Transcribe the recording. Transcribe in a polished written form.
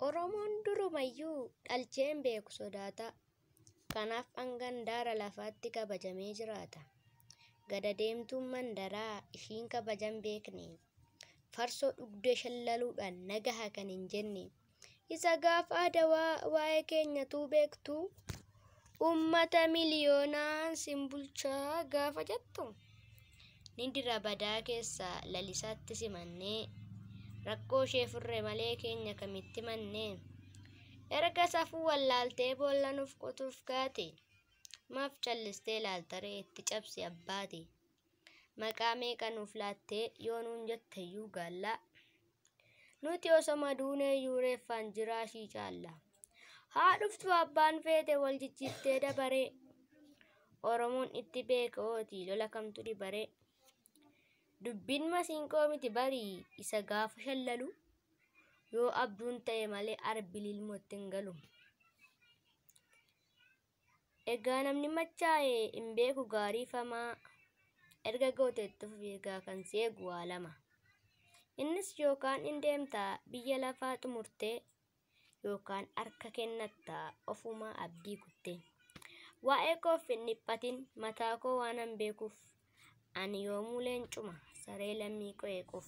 Oromoon durumayyuu dhalcheen beeku sodaata. Kanaaf hangandaara lafaatti kabajamee jiraata. Gada deemtuun mandaraa ishiin kabajan beekne. Farsoo dhugdee shallaluudhaan nagaha kan hin jenne. Isa gaafa adawaa waa'ee keenyatuu beektu. Ummata miliyoonaan simbulchaa gaafa jettu. Nindira badaa keessa lalisaatti simannee. Rakkoo ishee furre malee keenya kamitti mannee. Erga safuu wallaaltee boolla nuuf qotuuf kaate. Maaf callistee laaltaree itti cabsi abbaate. Maqaa meeqa nuuf laattee yoo nuun jetteyyuu gaallaa. Nuti osoma duuneeyyuu reeffaan jiraashii caalla. Haa dhuftu abbaan feete wal jijjiittee dabaree. Oromoon itti beekootii lola kamtu dibaree. Dubbiin masiinqoo miti barii isa gaafa shallalu. Yoo abduun ta'e malee arbi ilmootti hin galu. Egaa namni machaa'e hin beeku gaariifamaa. Erga gooteetti egaa kan seegu waa lama. Innis yookaan hin deemtaa biyya lafaa xumurtee. Yookaan harka kennattaa ofumaa abdii kuttee. Waa'ee koof hin dhiphatin mataa koo waan hin beekuuf. Ani yoomuu leencuma saree lammii qeequuf.